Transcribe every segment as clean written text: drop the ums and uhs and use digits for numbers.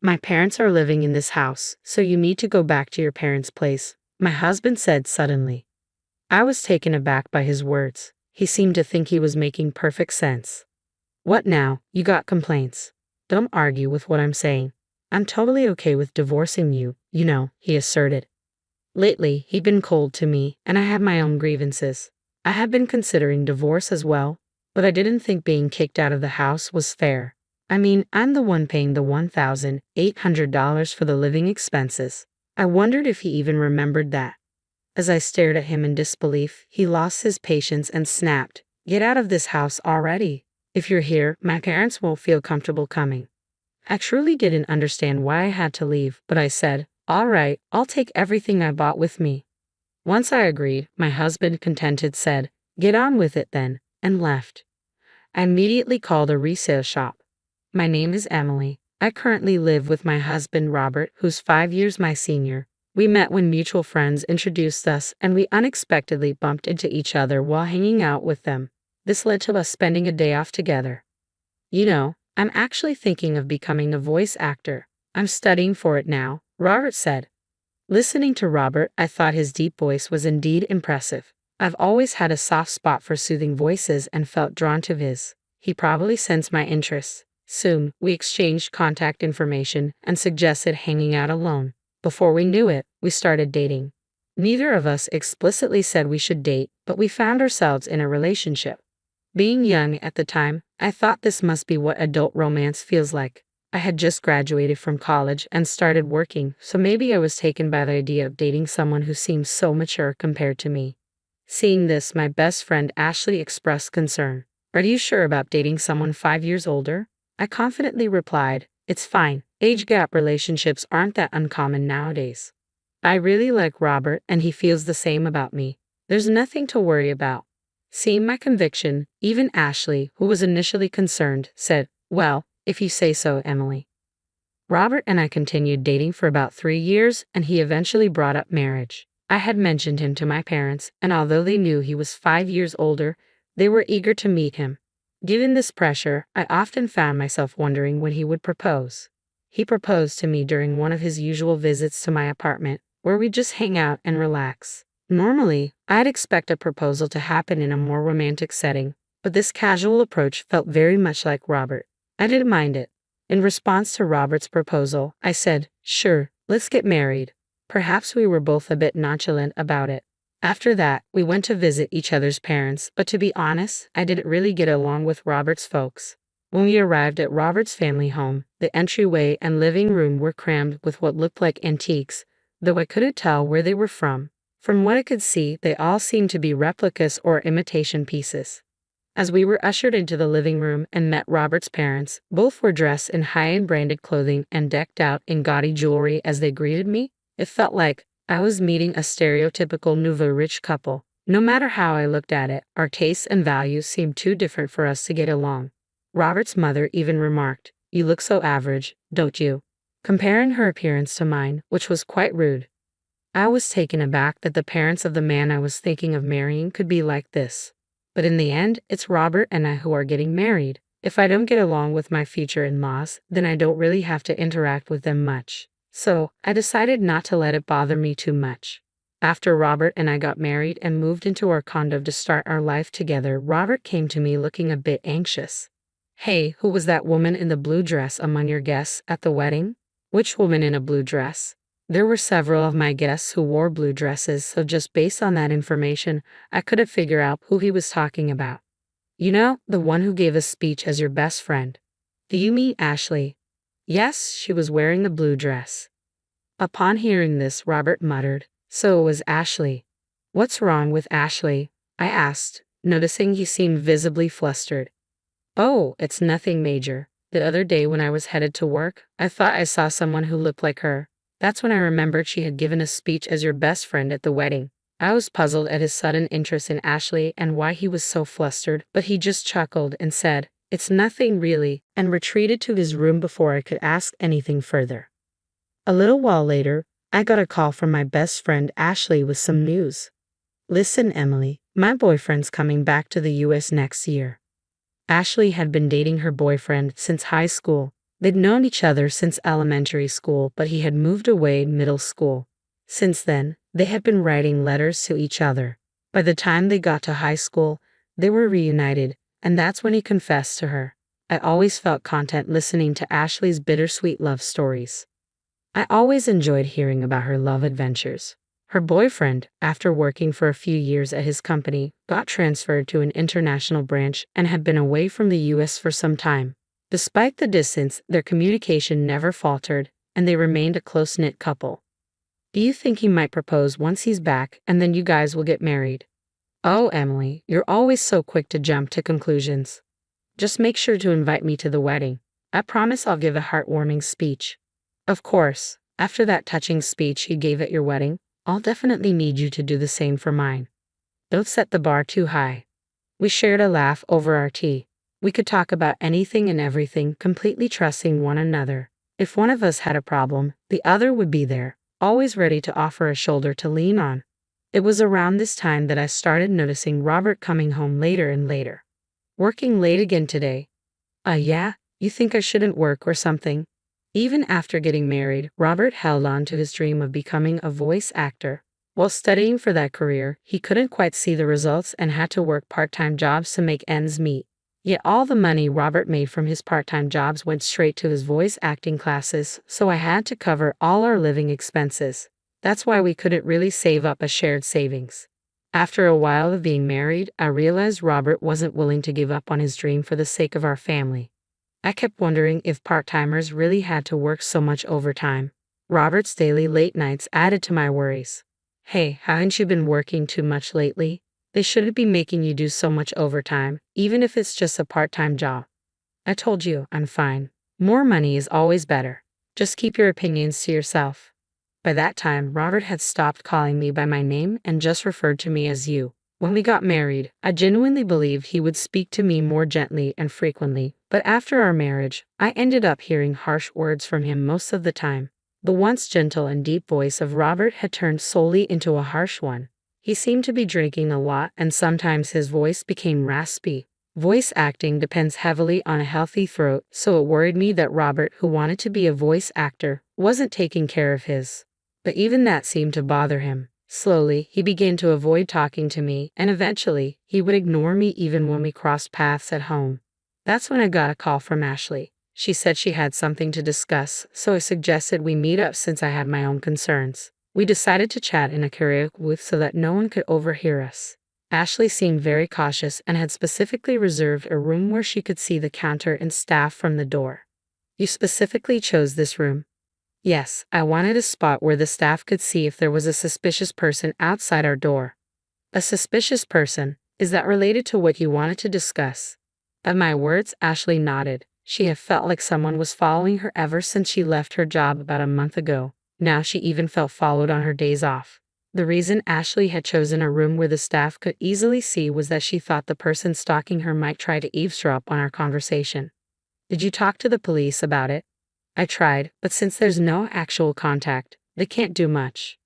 My parents are living in this house, so you need to go back to your parents' place, my husband said suddenly. I was taken aback by his words. He seemed to think he was making perfect sense. What now? You got complaints? Don't argue with what I'm saying. I'm totally okay with divorcing you, he asserted. Lately, he'd been cold to me, and I had my own grievances. I had been considering divorce as well, but I didn't think being kicked out of the house was fair. I mean, I'm the one paying the $1,800 for the living expenses. I wondered if he even remembered that. As I stared at him in disbelief, he lost his patience and snapped, "Get out of this house already. If you're here, my parents won't feel comfortable coming." I truly didn't understand why I had to leave, but I said, "All right, I'll take everything I bought with me." Once I agreed, my husband, contented, said, "Get on with it then," and left. I immediately called a resale shop. "My name is Emily. I currently live with my husband Robert, who's 5 years my senior. We met when mutual friends introduced us, and we unexpectedly bumped into each other while hanging out with them. This led to us spending a day off together. I'm actually thinking of becoming a voice actor. I'm studying for it now," Robert said. Listening to Robert, I thought his deep voice was indeed impressive. I've always had a soft spot for soothing voices and felt drawn to his. He probably sensed my interests. Soon, we exchanged contact information and suggested hanging out alone. Before we knew it, we started dating. Neither of us explicitly said we should date, but we found ourselves in a relationship. Being young at the time, I thought this must be what adult romance feels like. I had just graduated from college and started working, so maybe I was taken by the idea of dating someone who seemed so mature compared to me. Seeing this, my best friend Ashley expressed concern. "Are you sure about dating someone 5 years older?" I confidently replied, "It's fine. Age gap relationships aren't that uncommon nowadays. I really like Robert and he feels the same about me. There's nothing to worry about." Seeing my conviction, even Ashley, who was initially concerned, said, "Well, if you say so, Emily." Robert and I continued dating for about 3 years, and he eventually brought up marriage. I had mentioned him to my parents, and although they knew he was 5 years older, they were eager to meet him. Given this pressure, I often found myself wondering when he would propose. He proposed to me during one of his usual visits to my apartment, where we'd just hang out and relax. Normally, I'd expect a proposal to happen in a more romantic setting, but this casual approach felt very much like Robert. I didn't mind it. In response to Robert's proposal, I said, "Sure, let's get married." Perhaps we were both a bit nonchalant about it. After that, we went to visit each other's parents, but to be honest, I didn't really get along with Robert's folks. When we arrived at Robert's family home, the entryway and living room were crammed with what looked like antiques, though I couldn't tell where they were from. From what I could see, they all seemed to be replicas or imitation pieces. As we were ushered into the living room and met Robert's parents, both were dressed in high-end branded clothing and decked out in gaudy jewelry as they greeted me. It felt like I was meeting a stereotypical nouveau riche couple. No matter how I looked at it, our tastes and values seemed too different for us to get along. Robert's mother even remarked, "You look so average, don't you?" comparing her appearance to mine, which was quite rude. I was taken aback that the parents of the man I was thinking of marrying could be like this. But in the end, it's Robert and I who are getting married. If I don't get along with my future in-laws, then I don't really have to interact with them much. So, I decided not to let it bother me too much. After Robert and I got married and moved into our condo to start our life together, Robert came to me looking a bit anxious. "Hey, who was that woman in the blue dress among your guests at the wedding?" "Which woman in a blue dress?" There were several of my guests who wore blue dresses, so just based on that information, I couldn't figure out who he was talking about. The one who gave a speech as your best friend." "Do you mean Ashley?" "Yes, she was wearing a blue dress." Upon hearing this, Robert muttered, "So it was Ashley." "What's wrong with Ashley?" I asked, noticing he seemed visibly flustered. "Oh, it's nothing major. The other day when I was headed to work, I thought I saw someone who looked like her. That's when I remembered she had given a speech as your best friend at the wedding." I was puzzled at his sudden interest in Ashley and why he was so flustered, but he just chuckled and said, "It's nothing really," and retreated to his room before I could ask anything further. A little while later, I got a call from my best friend Ashley with some news. "Listen, Emily, my boyfriend's coming back to the US next year." Ashley had been dating her boyfriend since high school. They'd known each other since elementary school, but he had moved away in middle school. Since then, they had been writing letters to each other. By the time they got to high school, they were reunited, and that's when he confessed to her. I always felt content listening to Ashley's bittersweet love stories. I always enjoyed hearing about her love adventures. Her boyfriend, after working for a few years at his company, got transferred to an international branch and had been away from the US for some time. Despite the distance, their communication never faltered, and they remained a close-knit couple. Do you think he might propose once he's back, and then you guys will get married? Oh, Emily, you're always so quick to jump to conclusions. Just make sure to invite me to the wedding. I promise I'll give a heartwarming speech. Of course, after that touching speech you gave at your wedding, I'll definitely need you to do the same for mine. Don't set the bar too high. We shared a laugh over our tea. We could talk about anything and everything, completely trusting one another. If one of us had a problem, the other would be there, always ready to offer a shoulder to lean on. It was around this time that I started noticing Robert coming home later and later. Working late again today. Yeah? You think I shouldn't work or something? Even after getting married, Robert held on to his dream of becoming a voice actor. While studying for that career, he couldn't quite see the results and had to work part-time jobs to make ends meet. Yet all the money Robert made from his part-time jobs went straight to his voice acting classes, so I had to cover all our living expenses. That's why we couldn't really save up a shared savings. After a while of being married, I realized Robert wasn't willing to give up on his dream for the sake of our family. I kept wondering if part-timers really had to work so much overtime. Robert's daily late nights added to my worries. Hey, haven't you been working too much lately? They shouldn't be making you do so much overtime, even if it's just a part-time job. I told you, I'm fine. More money is always better. Just keep your opinions to yourself. By that time, Robert had stopped calling me by my name and just referred to me as you. When we got married, I genuinely believed he would speak to me more gently and frequently, but after our marriage, I ended up hearing harsh words from him most of the time. The once gentle and deep voice of Robert had turned solely into a harsh one. He seemed to be drinking a lot, and sometimes his voice became raspy. Voice acting depends heavily on a healthy throat, so it worried me that Robert, who wanted to be a voice actor, wasn't taking care of his. But even that seemed to bother him. Slowly, he began to avoid talking to me, and eventually, he would ignore me even when we crossed paths at home. That's when I got a call from Ashley. She said she had something to discuss, so I suggested we meet up since I had my own concerns. We decided to chat in a karaoke booth so that no one could overhear us. Ashley seemed very cautious and had specifically reserved a room where she could see the counter and staff from the door. You specifically chose this room? Yes, I wanted a spot where the staff could see if there was a suspicious person outside our door. A suspicious person? Is that related to what you wanted to discuss? At my words, Ashley nodded. She had felt like someone was following her ever since she left her job about a month ago. Now she even felt followed on her days off. The reason Ashley had chosen a room where the staff could easily see was that she thought the person stalking her might try to eavesdrop on our conversation. Did you talk to the police about it? I tried, but since there's no actual contact, they can't do much.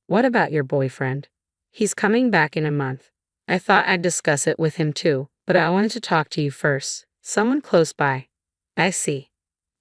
What about your boyfriend? He's coming back in a month. I thought I'd discuss it with him too, but I wanted to talk to you first. Someone close by. I see.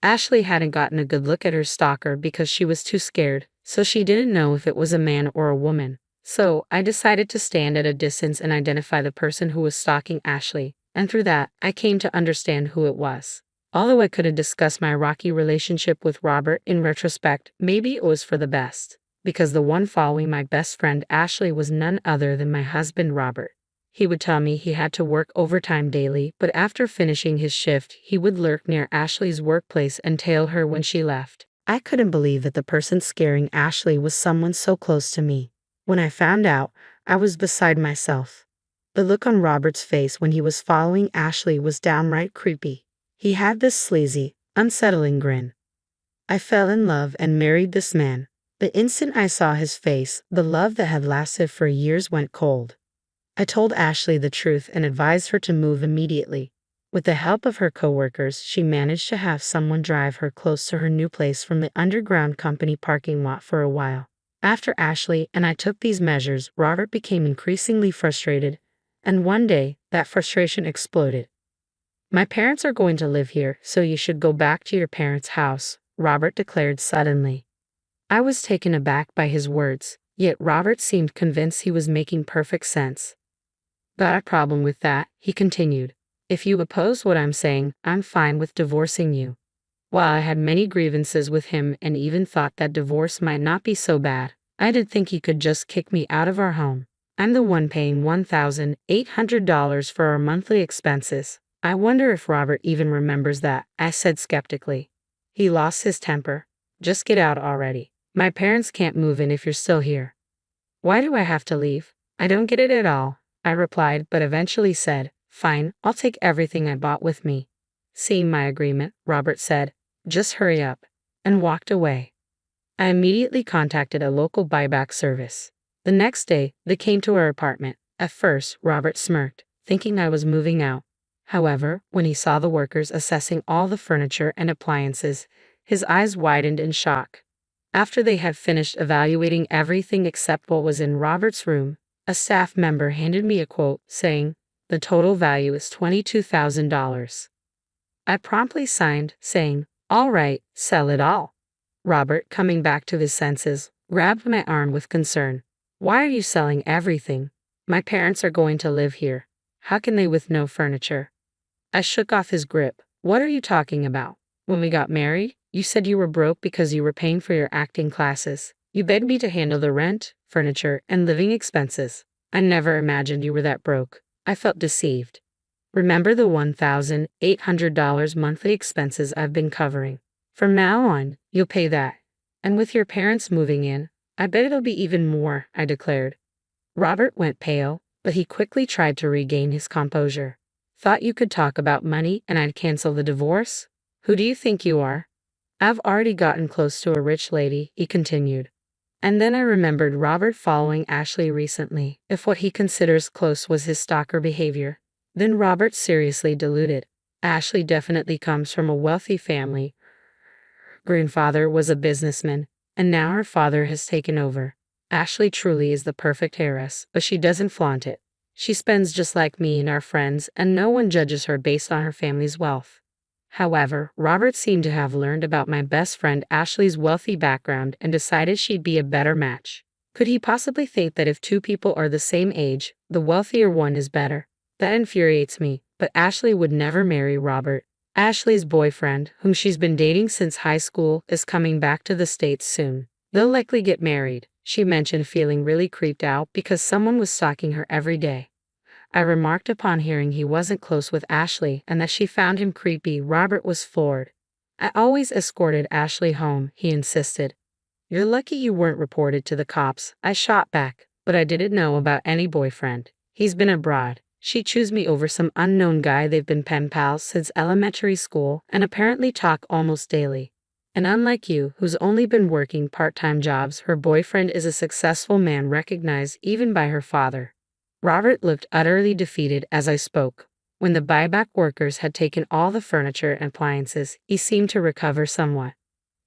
Ashley hadn't gotten a good look at her stalker because she was too scared, so she didn't know if it was a man or a woman. So I decided to stand at a distance and identify the person who was stalking Ashley, and through that, I came to understand who it was. Although I couldn't discuss my rocky relationship with Robert in retrospect, maybe it was for the best, because the one following my best friend Ashley was none other than my husband Robert. He would tell me he had to work overtime daily, but after finishing his shift, he would lurk near Ashley's workplace and tail her when she left. I couldn't believe that the person scaring Ashley was someone so close to me. When I found out, I was beside myself. The look on Robert's face when he was following Ashley was downright creepy. He had this sleazy, unsettling grin. I fell in love and married this man. The instant I saw his face, the love that had lasted for years went cold. I told Ashley the truth and advised her to move immediately. With the help of her coworkers, she managed to have someone drive her close to her new place from the underground company parking lot for a while. After Ashley and I took these measures, Robert became increasingly frustrated, and one day, that frustration exploded. My parents are going to live here, so you should go back to your parents' house, Robert declared suddenly. I was taken aback by his words, yet Robert seemed convinced he was making perfect sense. Got a problem with that, he continued. If you oppose what I'm saying, I'm fine with divorcing you. While I had many grievances with him and even thought that divorce might not be so bad, I did think he could just kick me out of our home. I'm the one paying $1,800 for our monthly expenses. I wonder if Robert even remembers that, I said skeptically. He lost his temper. Just get out already. My parents can't move in if you're still here. Why do I have to leave? I don't get it at all, I replied, but eventually said, fine, I'll take everything I bought with me. Seeing my agreement, Robert said, just hurry up, and walked away. I immediately contacted a local buyback service. The next day, they came to our apartment. At first, Robert smirked, thinking I was moving out. However, when he saw the workers assessing all the furniture and appliances, his eyes widened in shock. After they had finished evaluating everything except what was in Robert's room, a staff member handed me a quote saying, the total value is $22,000. I promptly signed, saying, all right, sell it all. Robert, coming back to his senses, grabbed my arm with concern. Why are you selling everything? My parents are going to live here. How can they with no furniture? I shook off his grip. What are you talking about? When we got married, you said you were broke because you were paying for your acting classes. You begged me to handle the rent, furniture, and living expenses. I never imagined you were that broke. I felt deceived. Remember the $1,800 monthly expenses I've been covering. From now on, you'll pay that. And with your parents moving in, I bet it'll be even more, I declared. Robert went pale, but he quickly tried to regain his composure. Thought you could talk about money and I'd cancel the divorce? Who do you think you are? I've already gotten close to a rich lady, he continued. And then I remembered Robert following Ashley recently. If what he considers close was his stalker behavior, then Robert seriously deluded. Ashley definitely comes from a wealthy family. Grandfather was a businessman, and now her father has taken over. Ashley truly is the perfect heiress, but she doesn't flaunt it. She spends just like me and our friends, and no one judges her based on her family's wealth. However, Robert seemed to have learned about my best friend Ashley's wealthy background and decided she'd be a better match. Could he possibly think that if two people are the same age, the wealthier one is better? That infuriates me, but Ashley would never marry Robert. Ashley's boyfriend, whom she's been dating since high school, is coming back to the States soon. They'll likely get married, she mentioned, feeling really creeped out because someone was stalking her every day. I remarked upon hearing he wasn't close with Ashley and that she found him creepy. Robert was floored. I always escorted Ashley home, he insisted. You're lucky you weren't reported to the cops, I shot back, but I didn't know about any boyfriend. He's been abroad. She chose me over some unknown guy. They've been pen pals since elementary school and apparently talk almost daily. And unlike you, who's only been working part-time jobs, her boyfriend is a successful man recognized even by her father. Robert looked utterly defeated as I spoke. When the buyback workers had taken all the furniture and appliances, he seemed to recover somewhat.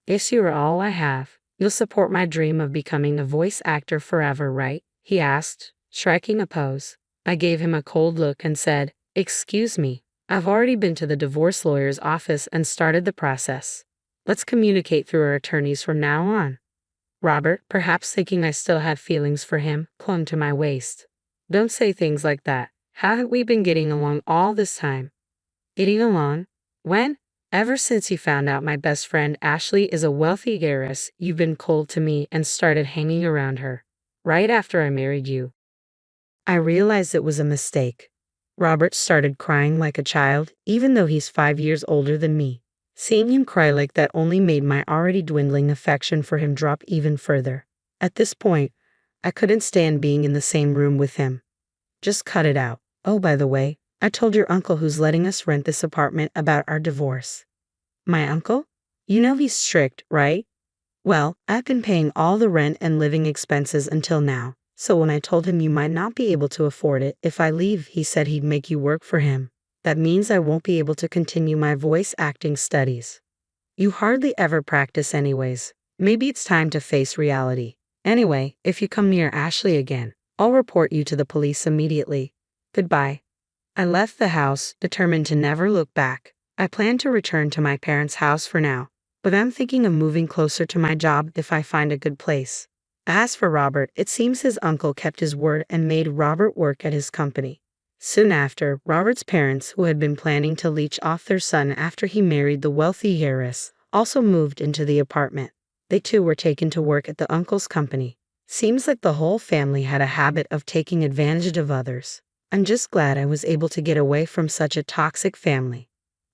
Guess you are all I have. You'll support my dream of becoming a voice actor forever, right? He asked, striking a pose. I gave him a cold look and said, excuse me, I've already been to the divorce lawyer's office and started the process. Let's communicate through our attorneys from now on. Robert, perhaps thinking I still had feelings for him, clung to my waist. Don't say things like that. How have we been getting along all this time? Getting along? When? Ever since you found out my best friend Ashley is a wealthy heiress, you've been cold to me and started hanging around her. Right after I married you. I realized it was a mistake. Robert started crying like a child, even though he's 5 years older than me. Seeing him cry like that only made my already dwindling affection for him drop even further. At this point, I couldn't stand being in the same room with him. Just cut it out. Oh, by the way, I told your uncle who's letting us rent this apartment about our divorce. My uncle? You know he's strict, right? Well, I've been paying all the rent and living expenses until now, so when I told him you might not be able to afford it if I leave, he said he'd make you work for him. That means I won't be able to continue my voice acting studies. You hardly ever practice anyways. Maybe it's time to face reality. Anyway, if you come near Ashley again, I'll report you to the police immediately. Goodbye. I left the house, determined to never look back. I plan to return to my parents' house for now, but I'm thinking of moving closer to my job if I find a good place. As for Robert, it seems his uncle kept his word and made Robert work at his company. Soon after, Robert's parents, who had been planning to leech off their son after he married the wealthy heiress, also moved into the apartment. They too were taken to work at the uncle's company. Seems like the whole family had a habit of taking advantage of others. I'm just glad I was able to get away from such a toxic family.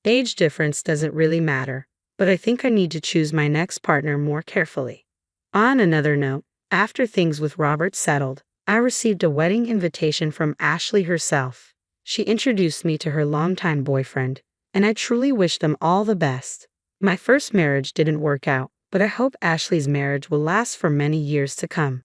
Age difference doesn't really matter, but I think I need to choose my next partner more carefully. On another note, after things with Robert settled, I received a wedding invitation from Ashley herself. She introduced me to her longtime boyfriend, and I truly wish them all the best. My first marriage didn't work out, but I hope Ashley's marriage will last for many years to come.